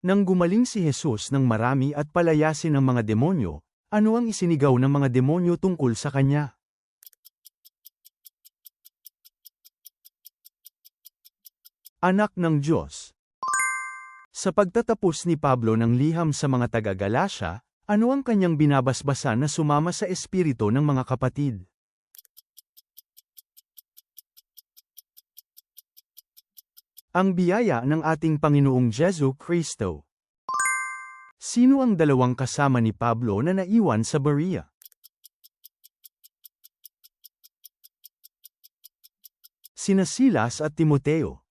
Nang gumaling si Jesus ng marami at palayasin ang mga demonyo, ano ang isinigaw ng mga demonyo tungkol sa kanya? Anak ng Diyos. Sa pagtatapos ni Pablo ng liham sa mga taga-Galasya, ano ang kanyang binabasbasan na sumama sa espiritu ng mga kapatid? Ang biyaya ng ating Panginoong Jesu Kristo. Sino ang dalawang kasama ni Pablo na naiwan sa Berea? Sina Silas at Timoteo.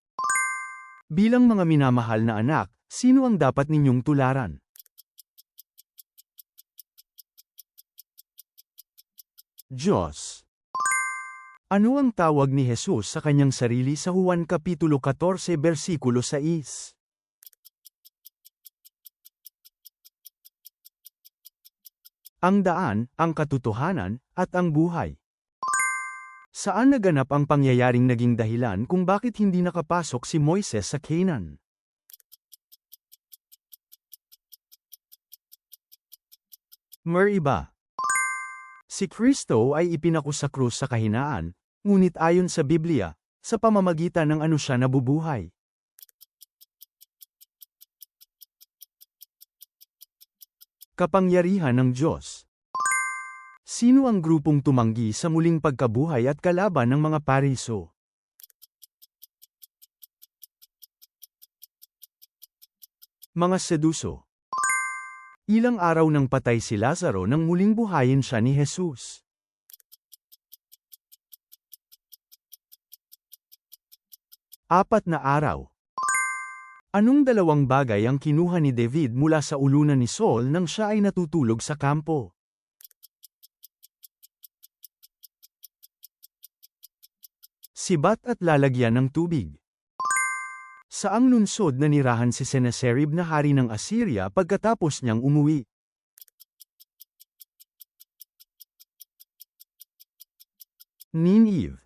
Bilang mga minamahal na anak, sino ang dapat ninyong tularan? Diyos. Ano ang tawag ni Jesus sa kanyang sarili sa Juan Kapitulo 14 versikulo 6? Ang daan, ang katotohanan, at ang buhay. Saan naganap ang pangyayaring naging dahilan kung bakit hindi nakapasok si Moises sa Canaan? Meriba. Si Kristo ay ipinako sa krus sa kahinaan, ngunit ayon sa Biblia, sa pamamagitan ng ano siya nabubuhay. Kapangyarihan ng Diyos. Sino ang grupong tumanggi sa muling pagkabuhay at kalaban ng mga Pariso? Mga Seduso. Ilang araw nang patay si Lazaro nang muling buhayin siya ni Jesus. Apat na araw. Anong dalawang bagay ang kinuha ni David mula sa ulunan ni Saul nang siya ay natutulog sa kampo? Sibat at lalagyan ng tubig. Saang lungsod nanirahan si Sennacherib na hari ng Assyria pagkatapos niyang umuwi? Nineveh.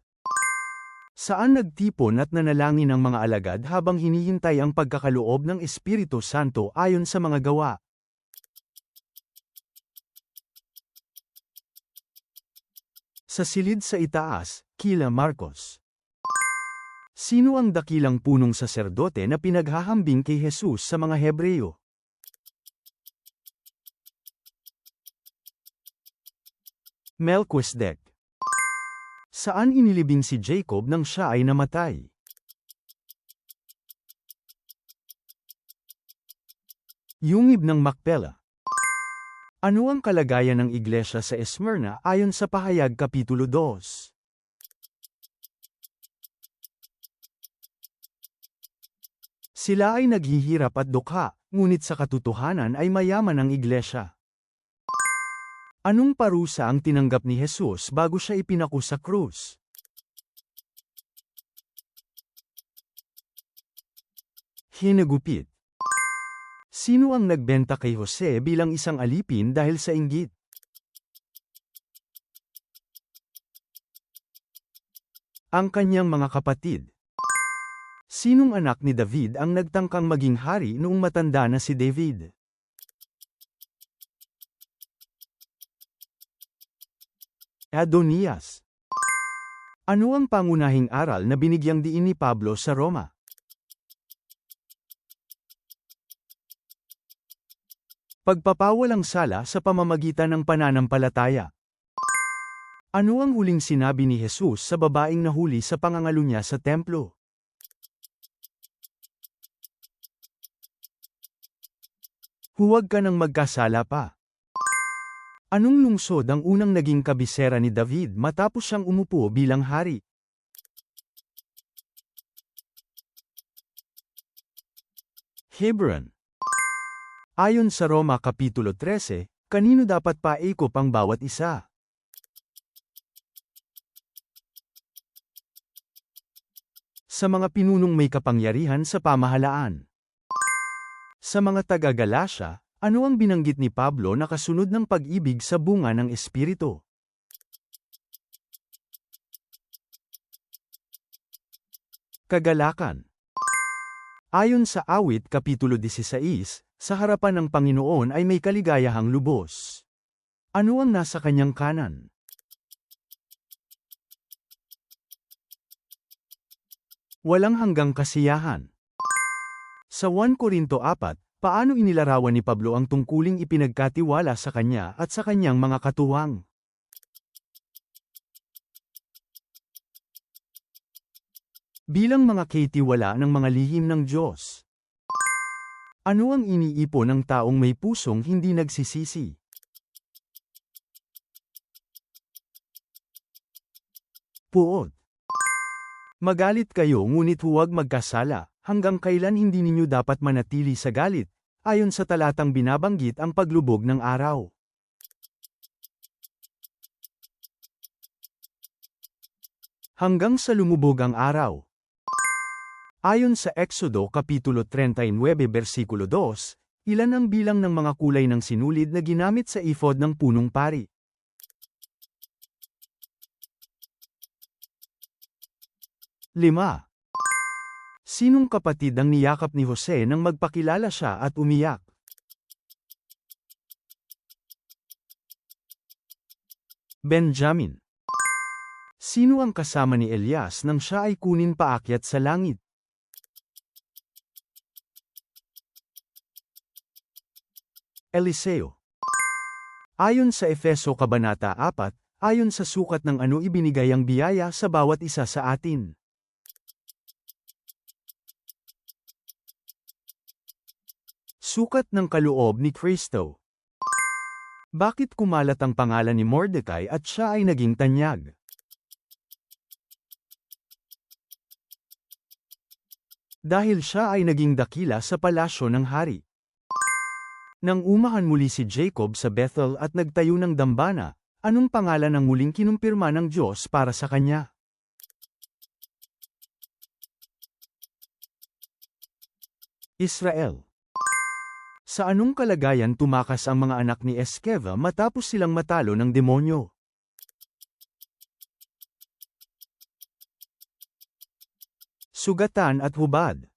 Saan nagtipon at nanalangin ang mga alagad habang hinihintay ang pagkakaloob ng Espiritu Santo ayon sa mga gawa? Sa silid sa itaas, kila Marcos. Sino ang dakilang punong saserdote na pinaghahambing kay Jesus sa mga Hebreo? Melchizedek. Saan inilibing si Jacob nang siya ay namatay? Yungib ng Macpela. Ano ang kalagayan ng iglesia sa Smyrna ayon sa Pahayag Kapitulo 2? Sila ay naghihirap at dukha, ngunit sa katotohanan ay mayaman ang iglesia. Anong parusa ang tinanggap ni Jesus bago siya ipinako sa krus? Hinagupit. Sino ang nagbenta kay Jose bilang isang alipin dahil sa inggit? Ang kanyang mga kapatid. Sinong anak ni David ang nagtangkang maging hari noong matanda na si David? Adonias. Ano ang pangunahing aral na binigyang diin ni Pablo sa Roma? Pagpapawalang sala sa pamamagitan ng pananampalataya. Ano ang huling sinabi ni Jesus sa babaeng nahuli sa pangangalo niya sa templo? Huwag ka nang magkasala pa. Anong lungsod ang unang naging kabisera ni David matapos siyang umupo bilang hari? Hebron. Ayon sa Roma Kapitulo 13, kanino dapat paikop ang bawat isa? Sa mga pinunong may kapangyarihan sa pamahalaan. Sa mga taga-Galasya, ano ang binanggit ni Pablo na kasunod ng pag-ibig sa bunga ng Espiritu? Kagalakan. Ayon sa Awit Kapitulo 16, sa harapan ng Panginoon ay may kaligayahang lubos. Ano ang nasa kanyang kanan? Walang hanggang kasiyahan. Sa 1 Korinto 4, paano inilarawan ni Pablo ang tungkuling ipinagkatiwala sa kanya at sa kanyang mga katuwang? Bilang mga kaitiwala ng mga lihim ng Diyos. Ano ang iniipon ng taong may pusong hindi nagsisisi? Puot. Magalit kayo ngunit huwag magkasala, hanggang kailan hindi ninyo dapat manatili sa galit, ayon sa talatang binabanggit ang paglubog ng araw. Hanggang sa lumubog ang araw. Ayon sa Exodo Kapitulo 39 versikulo 2, ilan ang bilang ng mga kulay ng sinulid na ginamit sa ephod ng punong pari? 5. Sinong kapatid ang niyakap ni Jose nang magpakilala siya at umiyak? Benjamin. Sino ang kasama ni Elias nang siya ay kunin paakyat sa langit? Eliseo. Ayon sa Efeso Kabanata 4, ayon sa sukat ng ano ibinigay ang biyaya sa bawat isa sa atin. Sukat ng kaloob ni Kristo. Bakit kumalat ang pangalan ni Mordecai at siya ay naging tanyag? Dahil siya ay naging dakila sa palasyo ng hari. Nang umahan muli si Jacob sa Bethel at nagtayo ng dambana, anong pangalan ang muling kinumpirma ng Diyos para sa kanya? Israel. Sa anong kalagayan tumakas ang mga anak ni Eskeva matapos silang matalo ng demonyo? Sugatan at hubad.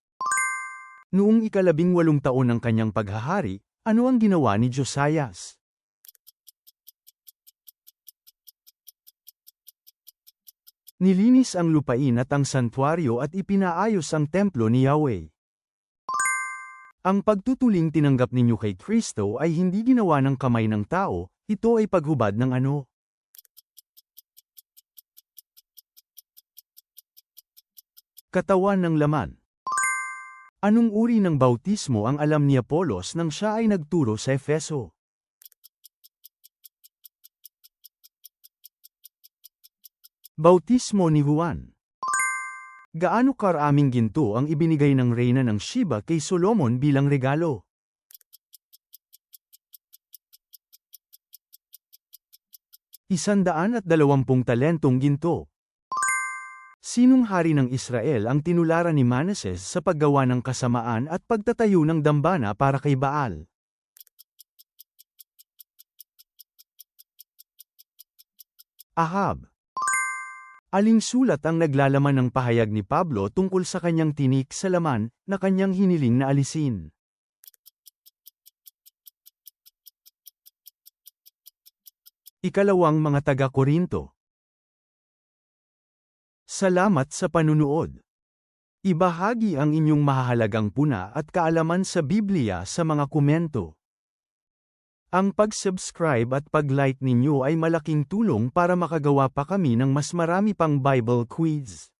Noong 18 taon ng kanyang paghahari, ano ang ginawa ni Josias? Nilinis ang lupain at ang santuaryo at ipinaayos ang templo ni Yahweh. Ang pagtutuling tinanggap ninyo kay Kristo ay hindi ginawa ng kamay ng tao, ito ay paghubad ng ano? Katawan ng laman. Anong uri ng bautismo ang alam ni Apolos nang siya ay nagturo sa Efeso? Bautismo ni Juan. Gaano karaming ginto ang ibinigay ng reyna ng Sheba kay Solomon bilang regalo? ₱120 talentong ginto. Sinong hari ng Israel ang tinularan ni Manases sa paggawa ng kasamaan at pagtatayo ng dambana para kay Baal? Ahab. Aling sulat ang naglalaman ng pahayag ni Pablo tungkol sa kanyang tinik sa laman na kanyang hiniling na alisin? Ikalawang mga taga-Korinto. Salamat sa panunood. Ibahagi ang inyong mahahalagang puna at kaalaman sa Biblia sa mga komento. Ang pag-subscribe at pag-like ninyo ay malaking tulong para makagawa pa kami ng mas marami pang Bible quiz.